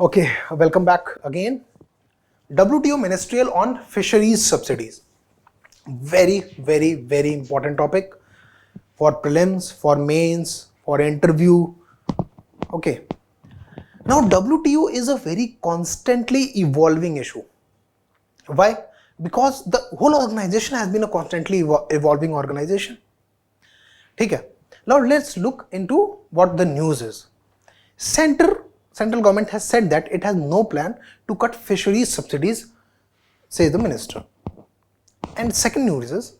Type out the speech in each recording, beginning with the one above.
Okay, welcome back again. WTO Ministerial on Fisheries Subsidies. Very important topic for prelims, for mains, for interview. Okay. Now WTO is a very constantly evolving issue. Why? Because the whole organization has been a constantly evolving organization. Okay. Now let's look into what the news is. Central government has said that it has no plan to cut fisheries subsidies, says the minister. And second news is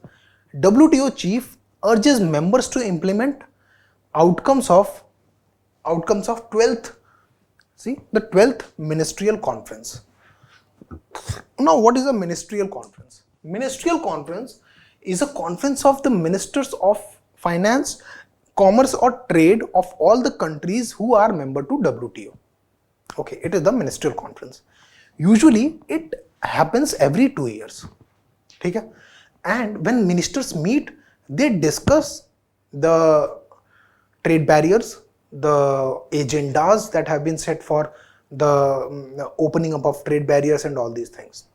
WTO chief urges members to implement outcomes of 12th ministerial conference. Now what is a ministerial conference? Ministerial conference is a conference of the ministers of finance, commerce or trade of all the countries who are member to WTO. Okay, it is the ministerial conference. Usually it happens every 2 years. Okay? And when ministers meet, they discuss the trade barriers, the agendas that have been set for the opening up of trade barriers and all these things.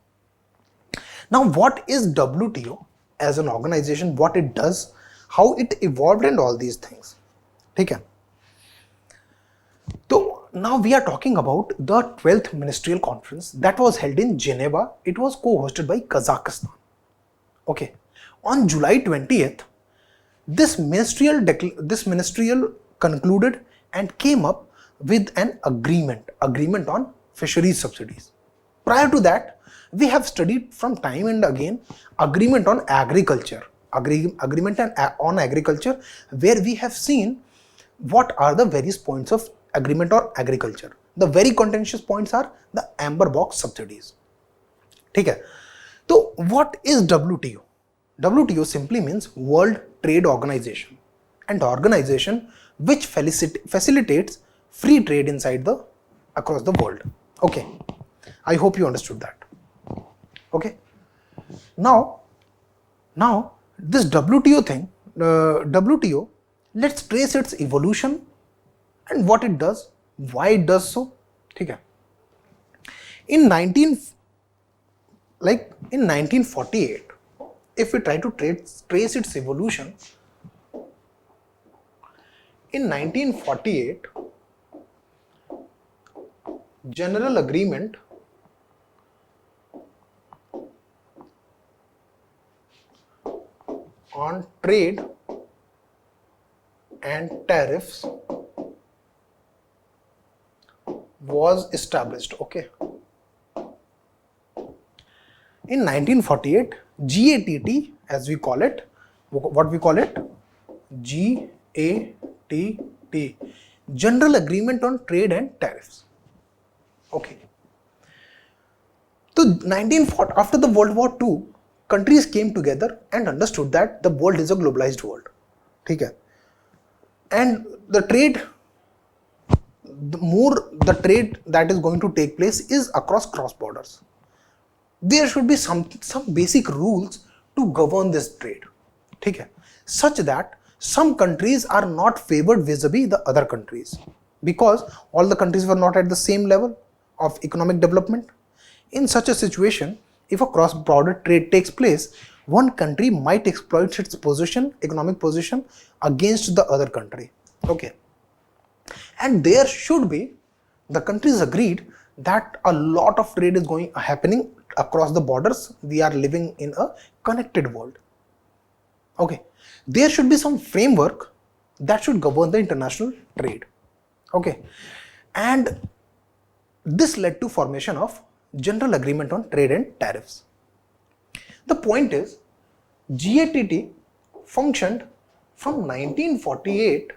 Now what is WTO as an organization, what it does, how it evolved and all these things. Okay? So now we are talking about the 12th ministerial conference that was held in Geneva. It was co-hosted by Kazakhstan. Okay. On July 20th, this ministerial concluded and came up with an agreement on fisheries subsidies. Prior to that, we have studied from time and again agreement on agriculture, on agriculture, where we have seen what are the various points of agreement on agriculture. The very contentious points are the amber box subsidies. Okay. So what is WTO? WTO simply means World Trade Organization, and organization which facilitates free trade across the world. Okay, I hope you understood that. Okay, now this WTO thing, WTO, let's trace its evolution and what it does, why it does so. Okay. In 1948, if we try to trace its evolution, in 1948, General Agreement on Trade and Tariffs was established. Okay. In 1948, GATT, as we call it, what we call it? GATT, General Agreement on Trade and Tariffs. Okay. So after the World War II, countries came together and understood that the world is a globalized world. Okay. And the trade that is going to take place is across cross borders. There should be some basic rules to govern this trade, okay, such that some countries are not favored vis-a-vis the other countries, because all the countries were not at the same level of economic development. In such a situation, if a cross-border trade takes place, one country might exploit its economic position against the other country. Okay. And there should be, the countries agreed that a lot of trade is happening across the borders. We are living in a connected world. Okay. There should be some framework that should govern the international trade. Okay. And this led to formation of General Agreement on Trade and Tariffs. The point is, GATT functioned from 1948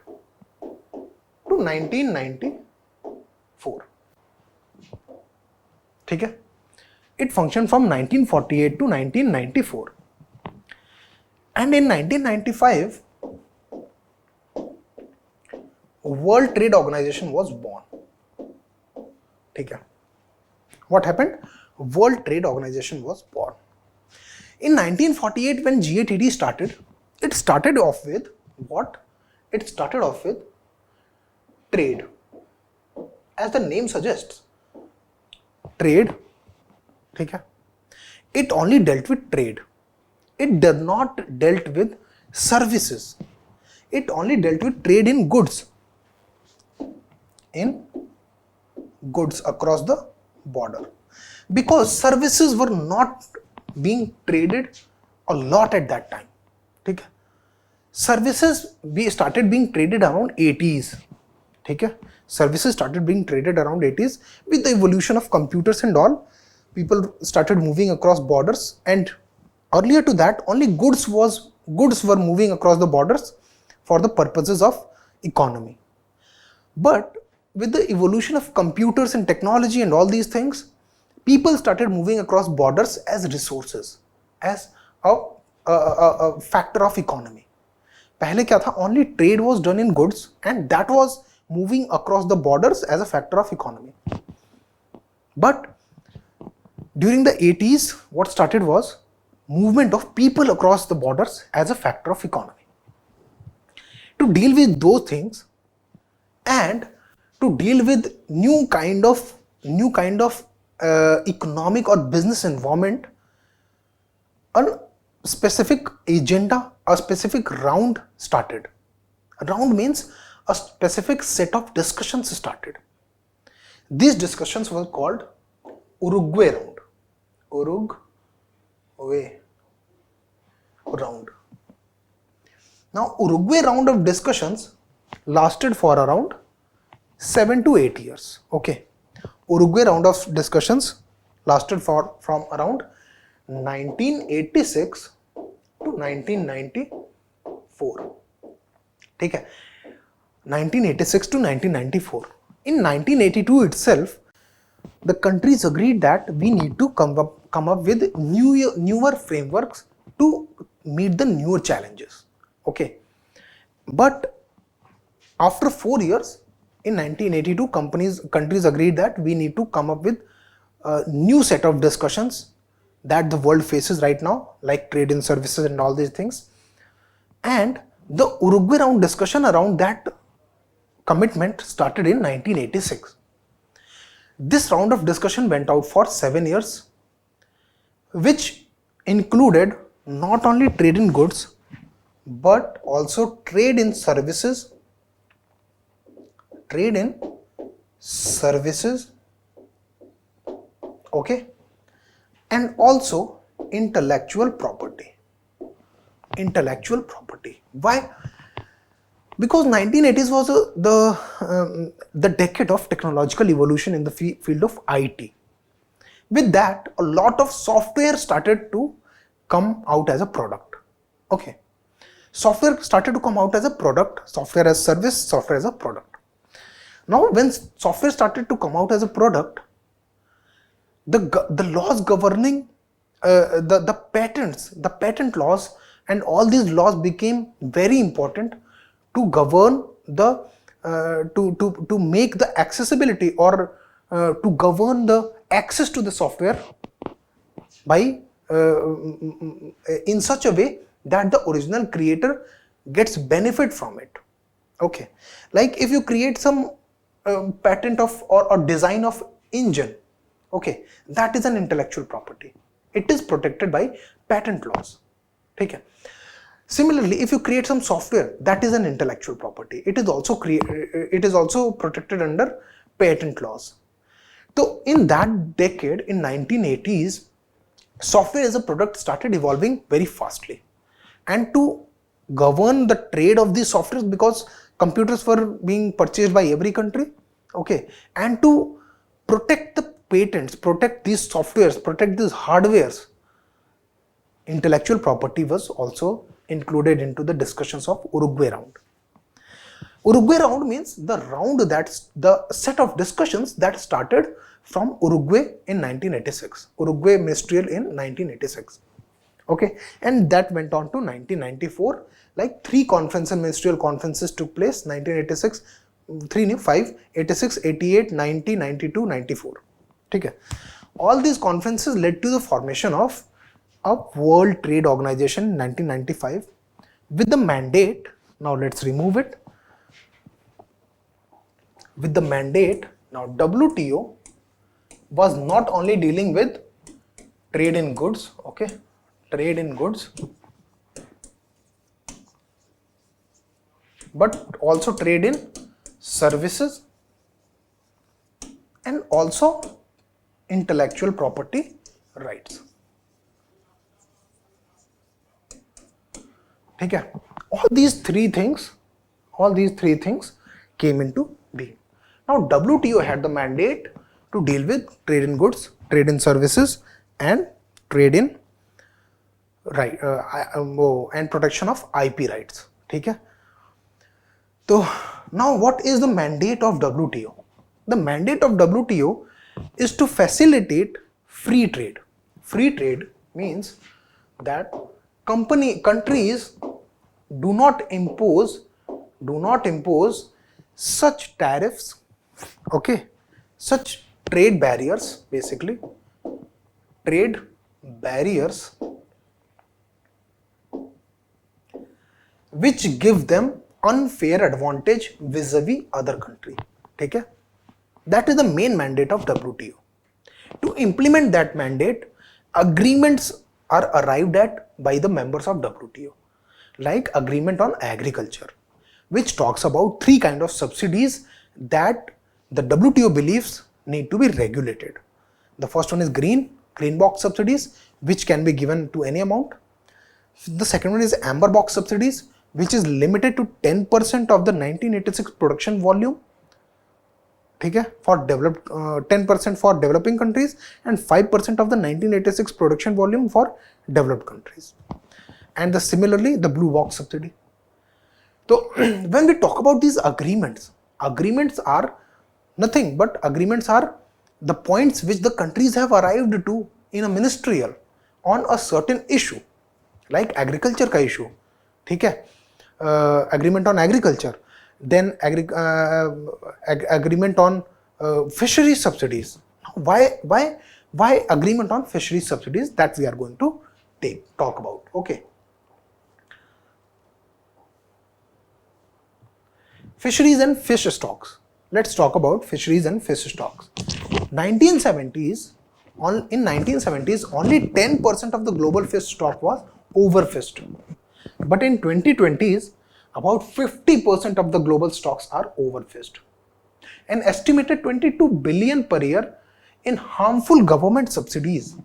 to 1994. Okay? It functioned from 1948 to 1994. And in 1995, World Trade Organization was born. Okay? What happened? World Trade Organization was born. In 1948, when GATT started, it started off with what? It started off with trade. As the name suggests, trade, ठीक है, it only dealt with trade. It did not dealt with services. It only dealt with trade in goods. In goods across the border. Because services were not being traded a lot at that time. ठीक है, services started being traded around 80s. ठीक है, services started being traded around 80s. With the evolution of computers and all, people started moving across borders, and earlier to that only goods were moving across the borders for the purposes of economy. But with the evolution of computers and technology and all these things, people started moving across borders as resources, as a factor of economy. पहले क्या था, only trade was done in goods, and that was moving across the borders as a factor of economy. But during the 80s, what started was movement of people across the borders as a factor of economy. To deal with those things and to deal with new kind of economic or business environment, a specific agenda, a specific round started. A round means a specific set of discussions started. These discussions were called Uruguay round. Uruguay round. Now, Uruguay round of discussions lasted for around 7 to 8 years. Okay, Uruguay round of discussions lasted from around 1986 to 1994. ठीक है, 1986 to 1994. In 1982 itself, the countries agreed that we need to come up with newer frameworks to meet the newer challenges. Okay, but after 4 years, in 1982, countries agreed that we need to come up with a new set of discussions that the world faces right now, like trade in services and all these things. And the Uruguay round discussion around that commitment started in 1986. This round of discussion went out for 7 years, which included not only trade in goods, but also trade in services, okay, and also intellectual property. Why? Because 1980s was the decade of technological evolution in the field of IT. With that, a lot of software started to come out as a product. Okay, software started to come out as a product, software as service, software as a product. Now, when software started to come out as a product, the laws governing the patent laws and all these laws became very important to govern the to make the accessibility or to govern the access to the software by in such a way that the original creator gets benefit from it. Okay, like if you create some patent of or design of engine, okay, that is an intellectual property. It is protected by patent laws. Okay. Similarly, if you create some software, that is an intellectual property. It is also protected under patent laws. So in that decade, in 1980s, software as a product started evolving very fastly. And to govern the trade of these softwares, because computers were being purchased by every country, okay, and to protect the patents, protect these softwares, protect these hardwares, intellectual property was also included into the discussions of Uruguay round. Uruguay round means the round, that's the set of discussions that started from Uruguay in 1986, Uruguay Ministerial in 1986. Okay, and that went on to 1994, like 3 conferences and ministerial conferences took place, 1986, 5, 86, 88, 90, 92, 94. Okay. All these conferences led to the formation of a World Trade Organization in 1995 with the mandate, now let's remove it, with the mandate, now WTO was not only dealing with trade in goods, okay, trade in goods, but also trade in services and also intellectual property rights. Okay, all these three things came into being. Now WTO had the mandate to deal with trade in goods, trade in services and trade in and protection of IP rights. Okay. So now what is the mandate of WTO? The mandate of WTO is to facilitate free trade. Free trade means that countries do not impose such tariffs, okay, such trade barriers, basically trade barriers which give them unfair advantage vis-a-vis other country. Okay? That is the main mandate of WTO. To implement that mandate, agreements are arrived at by the members of WTO, like agreement on agriculture, which talks about three kinds of subsidies that the WTO believes need to be regulated. The first one is green box subsidies, which can be given to any amount. The second one is amber box subsidies, which is limited to 10% of the 1986 production volume, okay, for developed 10% for developing countries and 5% of the 1986 production volume for developed countries. And similarly the blue box subsidy. So when we talk about these agreements are nothing but agreements are the points which the countries have arrived to in a ministerial on a certain issue, like agriculture ka issue, okay? Agreement on agriculture, then agreement on fisheries subsidies. Why agreement on fisheries subsidies? That we are going to talk about. Okay. Fisheries and fish stocks. Let's talk about fisheries and fish stocks. In 1970s, only 10% of the global fish stock was overfished. But in 2020s, about 50% of the global stocks are overfished. An estimated 22 billion per year in harmful government subsidies.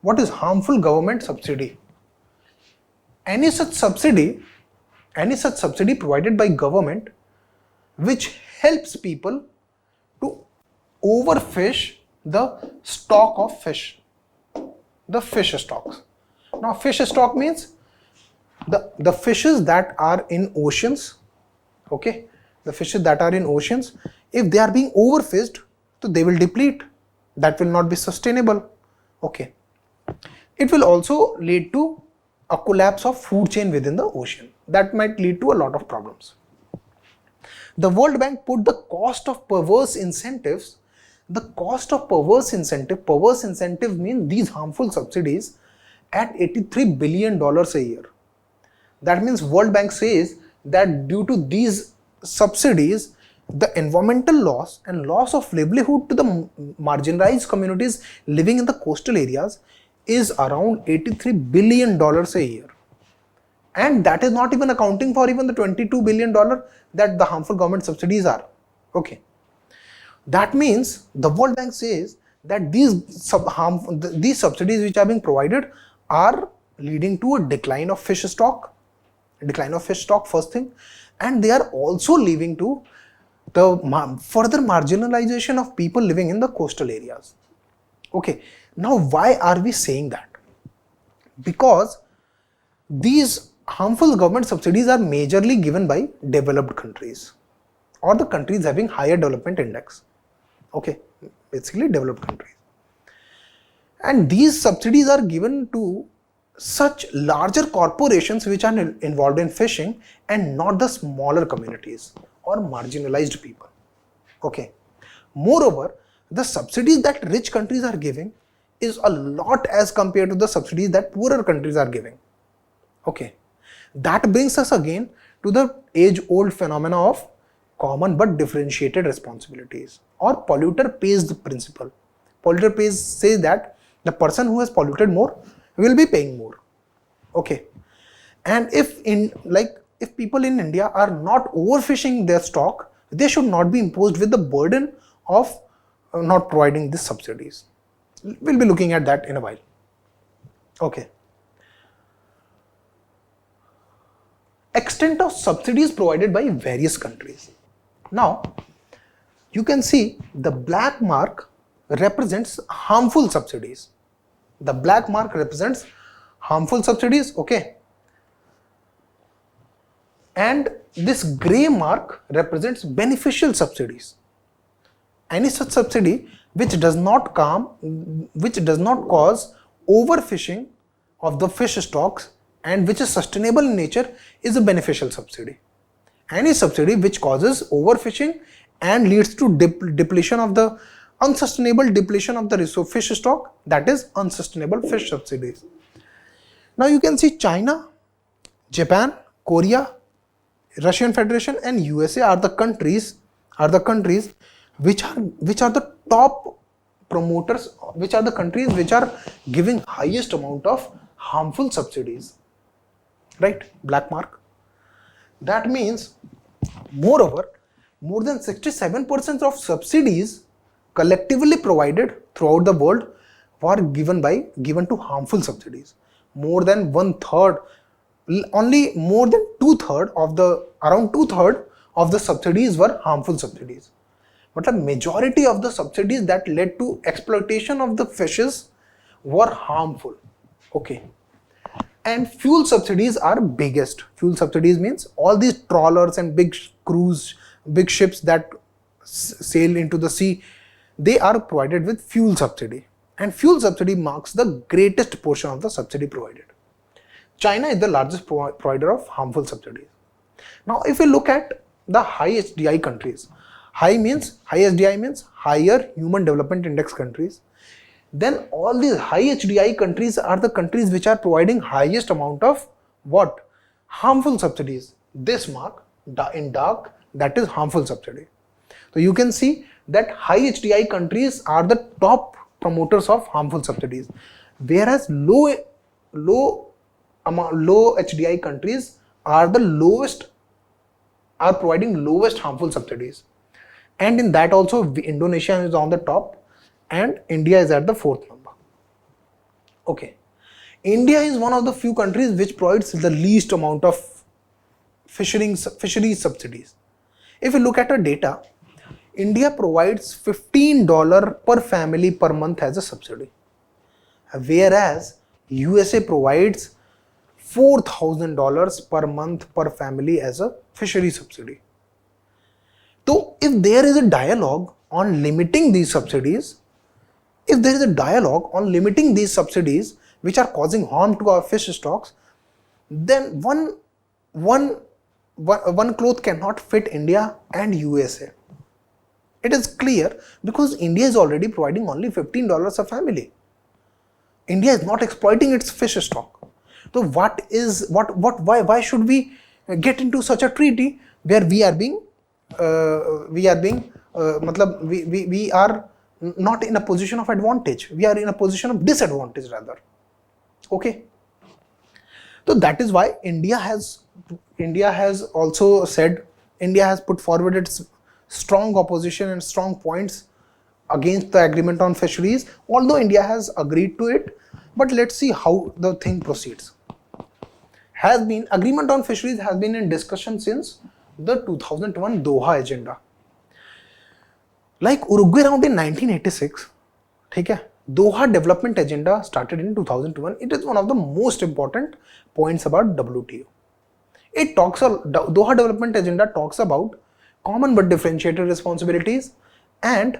What is harmful government subsidy? Any such subsidy provided by government which helps people to overfish the stock of fish, the fish stocks. Now fish stock means the fishes that are in oceans, okay, the fishes that are in oceans, if they are being overfished, so they will deplete. That will not be sustainable. Okay. It will also lead to a collapse of food chain within the ocean. That might lead to a lot of problems. The World Bank put the cost of perverse incentives, perverse incentive means these harmful subsidies, at $83 billion a year. That means World Bank says that due to these subsidies, the environmental loss and loss of livelihood to the marginalized communities living in the coastal areas is around $83 billion a year. And that is not even accounting for even the $22 billion that the harmful government subsidies are. Okay. That means the World Bank says that these subsidies which are being provided are leading to a decline of fish stock, first thing, and they are also leading to the further marginalization of people living in the coastal areas. Okay, now why are we saying that? Because these harmful government subsidies are majorly given by developed countries or the countries having higher development index. Okay, basically developed countries. And these subsidies are given to such larger corporations which are involved in fishing and not the smaller communities or marginalized people. Okay. Moreover, the subsidies that rich countries are giving is a lot as compared to the subsidies that poorer countries are giving. Okay. That brings us again to the age-old phenomena of common but differentiated responsibilities or polluter pays the principle. polluter pays says that the person who has polluted more will be paying more. Okay, and if people in India are not overfishing their stock, they should not be imposed with the burden of not providing these subsidies. We'll be looking at that in a while. Okay. Extent of subsidies provided by various countries. Now, you can see the black mark represents harmful subsidies. The black mark represents harmful subsidies, okay? And this gray mark represents beneficial subsidies. Any such subsidy which does not cause overfishing of the fish stocks and which is sustainable in nature is a beneficial subsidy. Any subsidy which causes overfishing and leads to unsustainable depletion of the fish stock, that is unsustainable fish subsidies. Now you can see China, Japan, Korea, Russian Federation and USA are the countries which are the top promoters, which are the countries which are giving highest amount of harmful subsidies, right? Black mark. That means, moreover, more than 67% of subsidies collectively provided throughout the world were given to harmful subsidies. More than only more than around two-thirds of the subsidies were harmful subsidies. But the majority of the subsidies that led to exploitation of the fishes were harmful. Okay. And fuel subsidies are biggest. Fuel subsidies means all these trawlers and big ships that sail into the sea, they are provided with fuel subsidy. And fuel subsidy marks the greatest portion of the subsidy provided. China is the largest provider of harmful subsidies. Now, if we look at the high HDI countries, high HDI means higher human development index countries, then all these high HDI countries are the countries which are providing highest amount of what? Harmful subsidies. This mark in dark, that is harmful subsidy. So you can see that high HDI countries are the top promoters of harmful subsidies, whereas low HDI countries are providing lowest harmful subsidies. And in that also Indonesia is on the top and India is at the 4th number. Okay. India is one of the few countries which provides the least amount of fisheries subsidies. If you look at the data, India provides $15 per family per month as a subsidy, whereas USA provides $4,000 per month per family as a fishery subsidy. So if there is a dialogue on limiting these subsidies, which are causing harm to our fish stocks, then one cloth cannot fit India and USA. It is clear because India is already providing only $15 a family. India is not exploiting its fish stock. So why should we get into such a treaty where we are not in a position of advantage, we are in a position of disadvantage rather. Okay. So that is why India has put forward its strong opposition and strong points against the agreement on fisheries, although India has agreed to it. But let's see how the thing proceeds. Agreement on fisheries has been in discussion since the 2001 Doha agenda. Like Uruguay round in 1986, Doha development agenda started in 2001. It is one of the most important points about WTO. Doha development agenda talks about common but differentiated responsibilities, and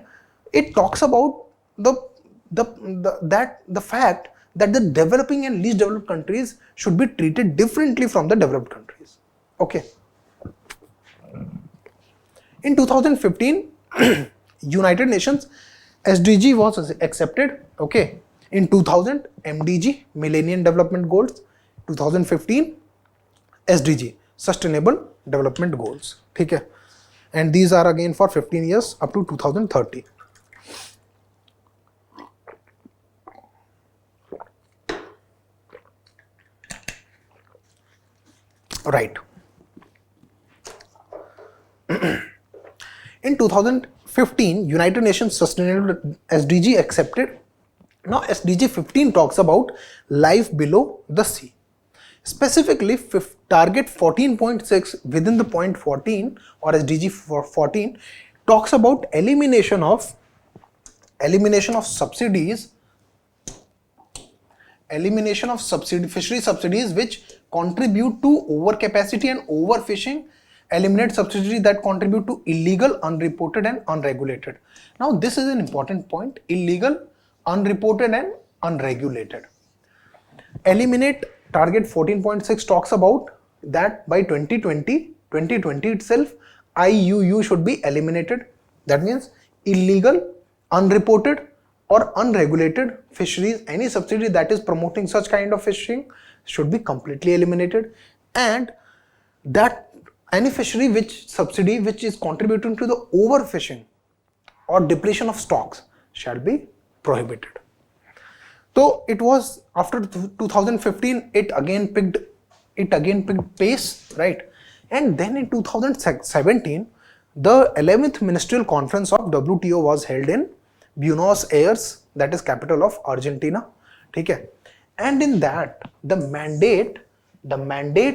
it talks about the fact that the developing and least developed countries should be treated differently from the developed countries. Okay. In 2015, United Nations SDG was accepted. Okay. In 2000, MDG, Millennium Development Goals. 2015, SDG, Sustainable Development Goals. Okay. And these are again for 15 years up to 2030. Right. In 2015, United Nations Sustainable SDG accepted. Now SDG 15 talks about life below the sea. Specifically, target 14.6 within the point 14 or SDG 14 talks about elimination of subsidies, fishery subsidies which contribute to overcapacity and overfishing, eliminate subsidies that contribute to illegal, unreported and unregulated. Now this is an important point: illegal, unreported and unregulated. Eliminate target 14.6 talks about that by 2020 itself IUU should be eliminated. That means illegal, unreported or unregulated fisheries, any subsidy that is promoting such kind of fishing should be completely eliminated, and that any fishery subsidy which is contributing to the overfishing or depletion of stocks shall be prohibited. So it was after 2015 it again picked pace, right? And then in 2017 the 11th Ministerial Conference of WTO was held in Buenos Aires, that is capital of Argentina. Okay? And in that the mandate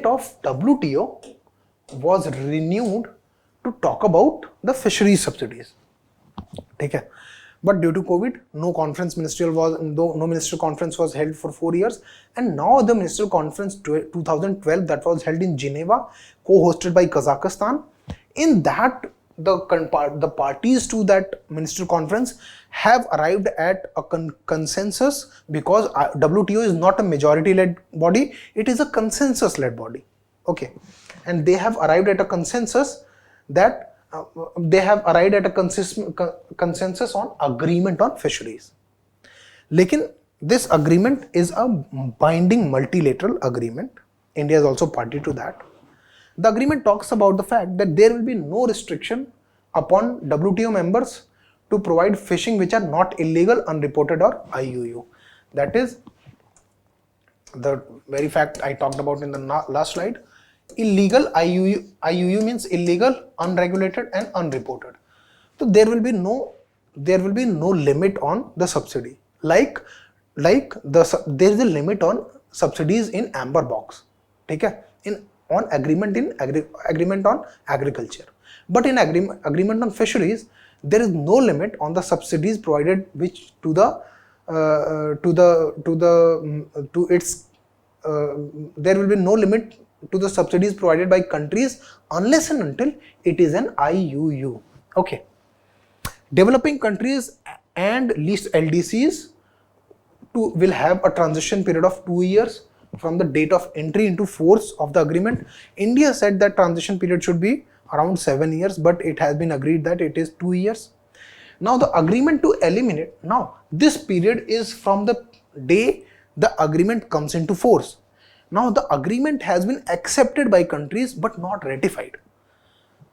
of WTO was renewed to talk about the fisheries subsidies. Okay? But due to COVID, no ministerial conference was held for 4 years, and now the ministerial conference 2012 that was held in Geneva, co-hosted by Kazakhstan. In that, the parties to that ministerial conference have arrived at a consensus, because WTO is not a majority-led body; it is a consensus-led body. Okay, and they have arrived at a consensus that. They have arrived at a consensus on agreement on fisheries. Lekin this agreement is a binding multilateral agreement. India is also party to that. The agreement talks about the fact that there will be no restriction upon WTO members to provide fishing which are not illegal, unreported or IUU. That is the very fact I talked about in the last slide. Illegal, IUU means illegal, unregulated and unreported. So there will be no limit on the subsidy. There is a limit on subsidies in amber box. Okay? On agreement on agriculture. But in agreement on fisheries, there is no limit on the subsidies provided which there will be no limit to the subsidies provided by countries unless and until it is an IUU. Okay. Developing countries and least LDCs will have a transition period of 2 years from the date of entry into force of the agreement. India said that transition period should be around 7 years, but it has been agreed that it is 2 years. Now the agreement to eliminate, now this period is from the day the agreement comes into force. Now the agreement has been accepted by countries but not ratified.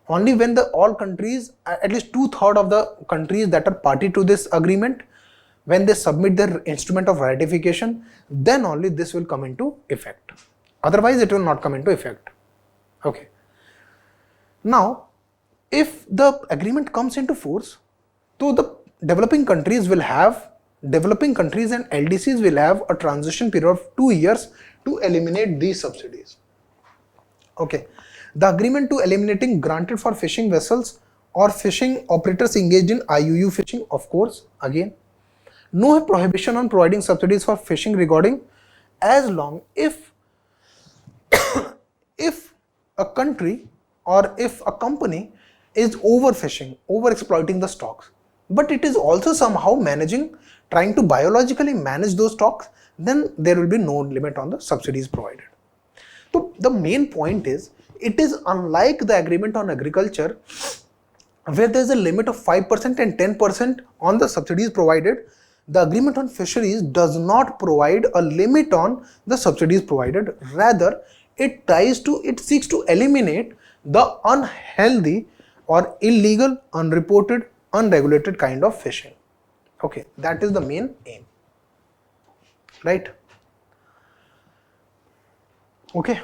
Only when all countries, at least 2/3 of the countries that are party to this agreement, when they submit their instrument of ratification, then only this will come into effect. Otherwise it will not come into effect. Okay. Now if the agreement comes into force, so the developing countries and LDCs will have a transition period of 2 years to eliminate these subsidies. Okay. The agreement to eliminating granted for fishing vessels or fishing operators engaged in IUU fishing, of course, again. No prohibition on providing subsidies for fishing regarding, as long if a country or if a company is overfishing, overexploiting the stocks, but it is also somehow trying to biologically manage those stocks, then there will be no limit on the subsidies provided. So the main point is, it is unlike the agreement on agriculture, where there is a limit of 5% and 10% on the subsidies provided. The agreement on fisheries does not provide a limit on the subsidies provided. Rather, it seeks to eliminate the unhealthy or illegal, unreported, unregulated kind of fishing. Okay, that is the main aim. Right? Okay.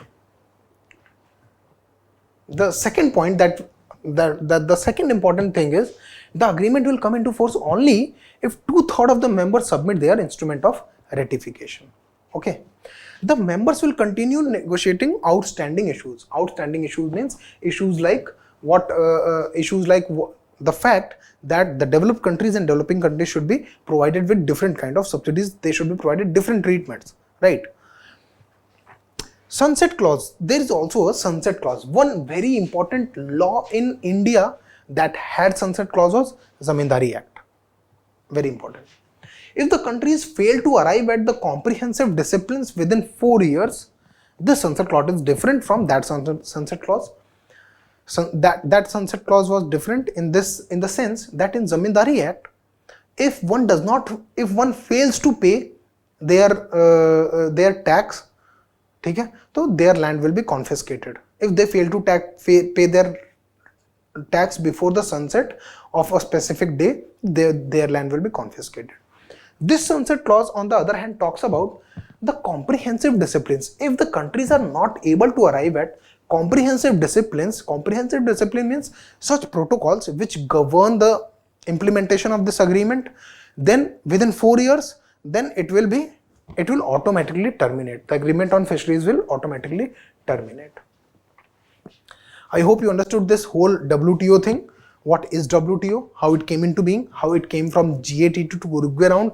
The second point that the second important thing is the agreement will come into force only if 2/3 of the members submit their instrument of ratification. Okay. The members will continue negotiating outstanding issues. Outstanding issues means issues like the fact that the developed countries and developing countries should be provided with different kind of subsidies. They should be provided different treatments, right? Sunset clause. There is also a sunset clause. One very important law in India that had sunset clause was Zamindari Act. Very important. If the countries fail to arrive at the comprehensive disciplines within 4 years, this sunset clause is different from that sunset clause. So that sunset clause was different in the sense that in Zamindari Act, if one fails to pay their tax, okay, so their land will be confiscated. If they fail to pay their tax before the sunset of a specific day, their land will be confiscated. This sunset clause, on the other hand, talks about the comprehensive disciplines. If the countries are not able to arrive at comprehensive disciplines, comprehensive discipline means such protocols which govern the implementation of this agreement, then within 4 years, then it will automatically terminate. The agreement on fisheries will automatically terminate. I hope you understood this whole WTO thing. What is WTO? How it came into being? How it came from GATT to Uruguay round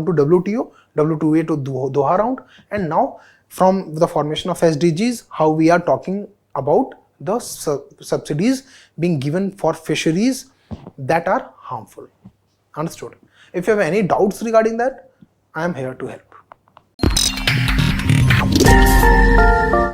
to WTO, WTO to Doha round, and now from the formation of SDGs, how we are talking about the subsidies being given for fisheries that are harmful. Understood? If you have any doubts regarding that, I am here to help.